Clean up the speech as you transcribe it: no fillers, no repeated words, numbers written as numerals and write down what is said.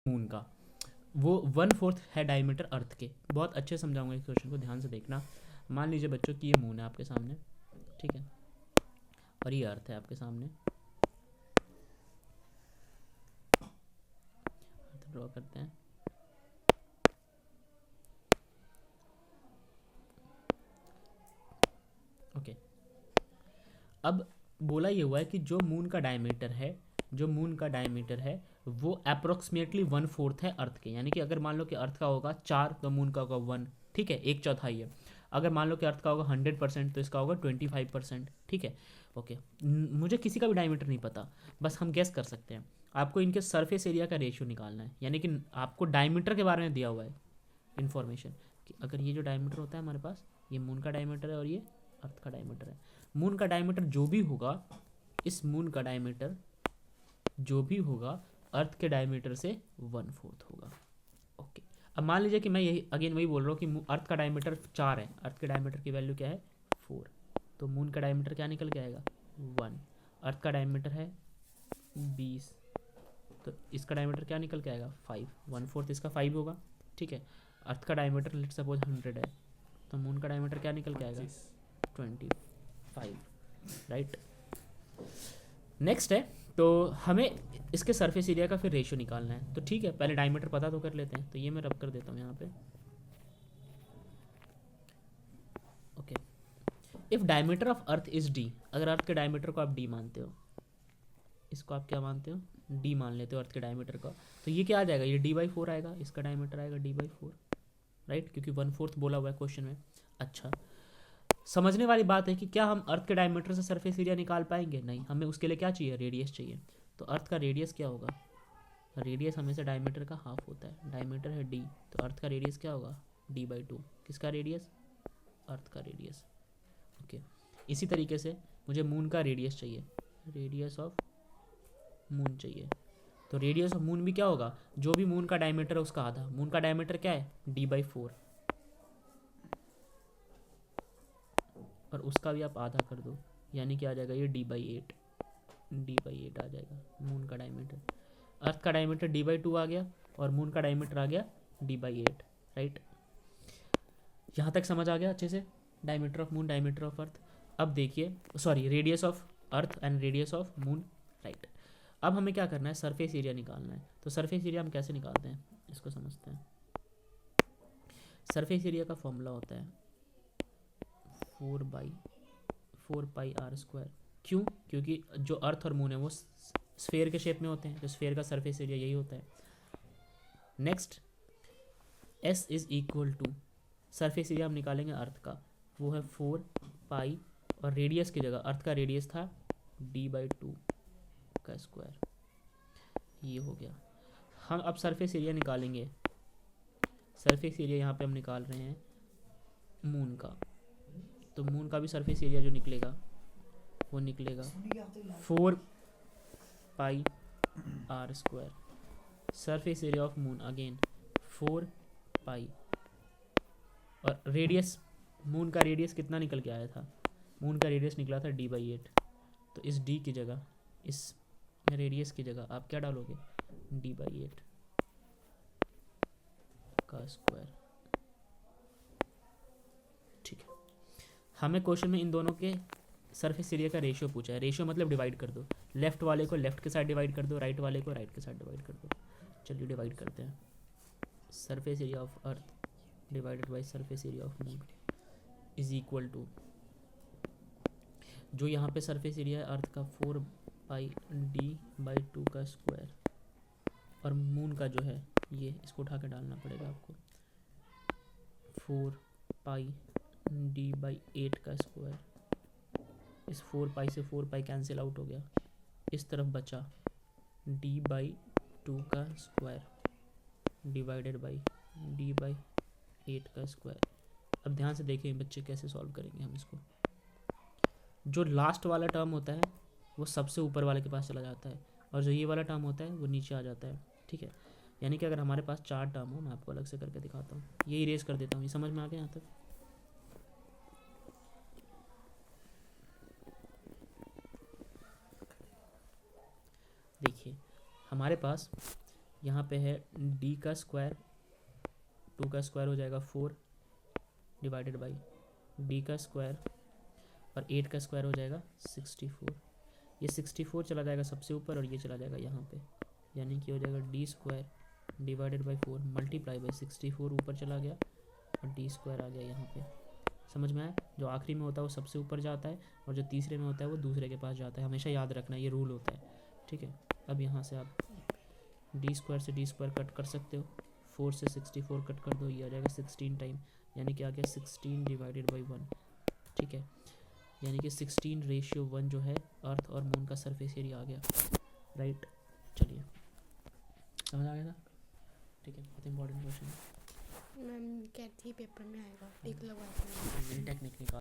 Moon का, वो 1/4 है डायमीटर अर्थ के। बहुत अच्छे समझाऊंगा इस क्वेश्चन को, ध्यान से देखना। मान लीजिए बच्चों कि ये मून है आपके सामने, ठीक है, और ये अर्थ है आपके सामने। अर्थ ड्रॉ करते हैं। ओके, अब बोला ये हुआ है कि जो मून का डायमीटर है, जो मून का डायमीटर है वो अप्रोक्सीमेटली 1/4 है अर्थ के। यानी कि अगर मान लो कि अर्थ का होगा 4 तो मून का होगा 1, ठीक है, 1/4 है। अगर मान लो कि अर्थ का होगा 100% तो इसका होगा 25%, ठीक है। ओके, मुझे किसी का भी डायमीटर नहीं पता, बस हम गेस कर सकते हैं। आपको इनके सरफेस एरिया का रेशियो निकालना है, यानी कि आपको डायमीटर के बारे में दिया हुआ है इन्फॉर्मेशन कि अगर ये जो डायमीटर होता है हमारे पास, ये मून का डायमीटर है और ये अर्थ का डायमीटर है। मून का डायमीटर जो भी होगा, इस मून का डायमीटर जो भी होगा अर्थ के डायमीटर से 1/4 होगा। ओके, अब मान लीजिए कि मैं यही अगेन वही बोल रहा हूँ कि अर्थ का डायमीटर 4 है, अर्थ के डायमीटर की वैल्यू क्या है 4, तो मून का डायमीटर क्या निकल के आएगा 1। अर्थ का डायमीटर है 20, तो इसका डायमीटर क्या निकल के आएगा 5, 1/4 इसका 5 होगा, ठीक है। अर्थ का डायमीटर लेट्स सपोज 100 है, तो मून का डायमीटर क्या निकल के आएगा 25, राइट। नेक्स्ट है, तो हमें इसके सरफेस एरिया का फिर रेशियो निकालना है। तो ठीक है, पहले डायमीटर पता तो कर लेते हैं, तो ये मैं रब कर देता हूँ यहाँ पे। Okay, if diameter of earth is D, अगर अर्थ के डायमीटर को आप डी मानते हो, इसको आप क्या मानते हो डी मान लेते हो अर्थ के डायमीटर का, तो ये क्या आ जाएगा, ये d/4 आएगा, इसका डायमीटर आएगा d/4, राइट, क्योंकि 1/4 बोला हुआ है क्वेश्चन में। अच्छा, समझने वाली बात है कि क्या हम अर्थ के डायमीटर से सरफेस एरिया निकाल पाएंगे, नहीं, हमें उसके लिए क्या चाहिए रेडियस चाहिए। तो अर्थ का रेडियस क्या होगा, रेडियस हमेशा डायमीटर का हाफ होता है, डायमीटर है d, तो अर्थ का रेडियस क्या होगा d/2। किसका रेडियस, अर्थ का रेडियस। ओके, इसी तरीके से मुझे मून का रेडियस चाहिए, रेडियस ऑफ मून चाहिए, तो रेडियस ऑफ मून भी क्या होगा, जो भी मून का डायमीटर है उसका आधा। मून का डायमीटर क्या है d/4, और उसका भी आप आधा कर दो, यानी कि आ जाएगा ये d/8, d/8 आ जाएगा मून का डायमीटर। अर्थ का डायमीटर d/2 आ गया और मून का डायमीटर आ गया d/8, राइट। यहाँ तक समझ आ गया अच्छे से, diameter of moon, diameter of earth. अब देखिए, sorry, radius of earth and radius of moon, right. अब हमें क्या करना है, सरफेस एरिया निकालना है। तो सरफेस एरिया हम कैसे निकालते हैं, इसको समझते हैं। सरफेस एरिया का फॉर्मूला होता है 4/4πr²। क्यों, क्योंकि जो अर्थ और मून है वो स्फेयर के शेप में होते हैं, तो स्फेयर का सरफेस एरिया यही होता है। Next, S is equal to, surface area हम निकालेंगे अर्थ का, वो है 4π, और रेडियस की जगह अर्थ का रेडियस था d/2 का स्क्वायर, ये हो गया। हम अब सरफेस एरिया निकालेंगे, सरफेस एरिया यहाँ पे हम निकाल रहे हैं मून का, तो मून का भी सरफेस एरिया जो निकलेगा वो निकलेगा 4πr²। Surface area of moon again 4π, और रेडियस, मून का रेडियस कितना निकल के आया था, मून का रेडियस निकला था d/8, तो इस d की जगह, इस रेडियस की जगह आप क्या डालोगे d/8 का स्क्वायर, ठीक है। हमें क्वेश्चन में इन दोनों के सरफेस एरिया का रेशियो पूछा है। रेशियो मतलब डिवाइड कर दो, लेफ्ट वाले को लेफ्ट के साथ डिवाइड कर दो, राइट वाले को राइट के साथ डिवाइड कर दो। चलिए डिवाइड करते हैं। Surface area of earth divided by surface area of moon is equal to, जो यहाँ पे सरफेस एरिया है अर्थ का 4πd/2 का स्क्वायर, और मून का जो है ये, इसको उठा के डालना पड़ेगा आपको, 4πd/8 का स्क्वायर। इस 4π से 4π कैंसिल आउट हो गया, इस तरफ बचा d/2 का स्क्वायर डिवाइडेड बाई d/8 का स्क्वायर। अब ध्यान से देखें बच्चे कैसे सॉल्व करेंगे हम इसको। जो लास्ट वाला टर्म होता है वो सबसे ऊपर वाले के पास चला जाता है, और जो ये वाला टर्म होता है वो नीचे आ जाता है, ठीक है। यानी कि अगर हमारे पास 4 टर्म हो, मैं आपको अलग से करके दिखाता हूँ, ये इरेज कर देता हूँ, ये समझ में आ गया यहाँ तक। देखिए हमारे पास यहाँ पे है डी का स्क्वायर, 2 का स्क्वायर हो जाएगा 4 डिवाइडेड बाई डी का स्क्वायर, और 8 का स्क्वायर हो जाएगा 64। ये 64 चला जाएगा सबसे ऊपर और ये चला जाएगा यहाँ पे, यानी कि हो जाएगा D square divided by 4 multiply by 64 ऊपर चला गया और डी स्क्वायर आ गया यहाँ पे। समझ में आया? जो आखिरी में होता है वो सबसे ऊपर जाता है और जो तीसरे में होता है वो दूसरे के पास जाता है, हमेशा याद रखना, ये रूल होता है, ठीक है। अब यहाँ से आप डी स्क्वायर से डी स्क्वायर कट कर सकते हो, 4 से 64 कट कर दो, ये आ जाएगा 16 टाइम, यानी कि आ गया 16 डिवाइडेड बाई 1, ठीक है। यानी कि 16:1 जो है अर्थ और मून का सरफेस एरिया आ गया, राइट। चलिए, समझ आ गया था? ठीक है, बहुत इंपॉर्टेंट क्वेश्चन है। मैम कहती पेपर में आएगा, टिक लगवाते हैं। टेक्निक निकाल